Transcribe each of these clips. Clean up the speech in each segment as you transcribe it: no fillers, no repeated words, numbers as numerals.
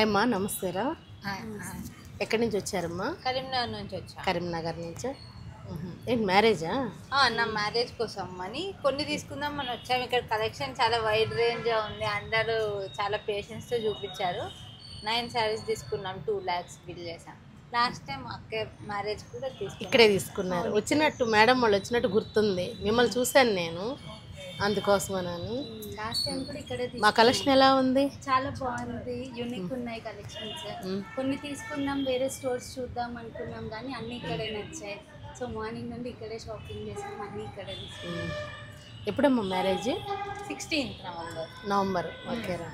అమ్మా నమస్తేరా. ఎక్కడి నుంచి వచ్చారమ్మా? కరీంనగర్ నుంచి వచ్చా. కరీంనగర్ నుంచి. ఏంటి మ్యారేజా? నా మ్యారేజ్ కోసం అని కొన్ని తీసుకుందాం మనం వచ్చాము. ఇక్కడ కలెక్షన్ చాలా వైడ్ రేంజ్ ఉంది. అందరూ చాలా పేషెన్స్తో చూపించారు. 9 శారీస్ తీసుకున్నాం. 2 lakhs బిల్ చేసాం. లాస్ట్ టైం అక్క మ్యారేజ్ కూడా ఇక్కడే తీసుకున్నారు. వచ్చినట్టు మేడం వాళ్ళు వచ్చినట్టు గుర్తుంది. మిమ్మల్ని చూశాను నేను, అందుకోసమని. లాస్ట్ టైం కూడా ఇక్కడే మా కలెక్షన్ ఎలా ఉంది? చాలా బాగుంది, యూనిక్ ఉన్నాయి కలెక్షన్స్. కొన్ని తీసుకుందాం, వేరే స్టోర్స్ చూద్దాం అనుకున్నాం కానీ అన్నీ ఇక్కడే నచ్చాయి. సో మార్నింగ్ నుండి ఇక్కడే షాపింగ్ చేసాం, అన్నీ ఇక్కడే తీసుకున్నాం. ఎప్పుడమ్మా మ్యారేజ్? 16th November. ఓకేరా.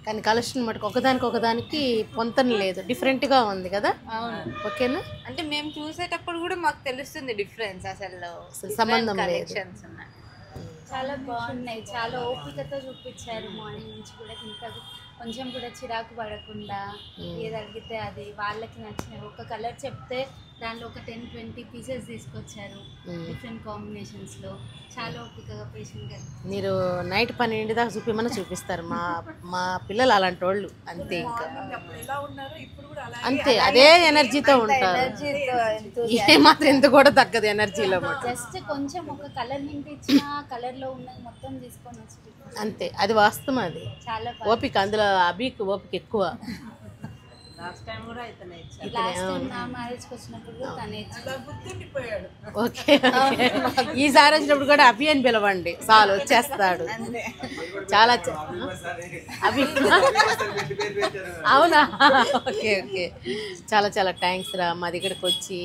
కానీ కలెక్షన్ మటుకు ఒకదానికి పొంతన లేదు, డిఫరెంట్గా ఉంది కదా. అవును, ఓకేనా? అంటే మేము చూసేటప్పుడు కూడా మాకు తెలుస్తుంది డిఫరెన్స్. అసలు సంబంధం లేదు. కలెక్షన్స్ ఉన్నాయి, చాలా బాగున్నాయి. చాలా ఓపికతో చూపించారు మార్నింగ్ నుంచి కూడా. ఇంకా కొంచెం కూడా చిరాకు పడకుండా ఏది అడిగితే అది వాళ్ళకి నచ్చిన ఒక కలర్ చెప్తే దాంట్లో ఒక 10-20 పీసెస్ తీసుకొచ్చారు డిఫరెంట్ కాంబినేషన్స్లో. చాలా ఓపికగా పేషెంట్గా. మీరు నైట్ 12 దాకా చూపిమని చూపిస్తారు. మా పిల్లలు అలాంటి వాళ్ళు అంతే. ఇంకా అంతే, అదే ఎనర్జీతో ఉంటారు. ఏ మాత్రం ఎంత కూడా తగ్గదు ఎనర్జీలో. జస్ట్ కొంచెం ఒక కలర్ నింపి ఇచ్చిన కలర్లో ఉన్నది మొత్తం తీసుకొని వచ్చి అంతే, అది వాస్తవం. అది చాలా ఓపిక, అందులో అభికి ఓపిక ఎక్కువ. లాస్ట్ టైం నా మ్యారేజ్కి వచ్చినప్పుడు కూడా తనే ఓకే. ఈసారి వచ్చినప్పుడు కూడా అభి అని పిలవండి, చాలు వచ్చేస్తాడు. చాలా అభి. అవునా? Okay okay. చాలా చాలా థ్యాంక్స్ రా మా దగ్గరకు వచ్చి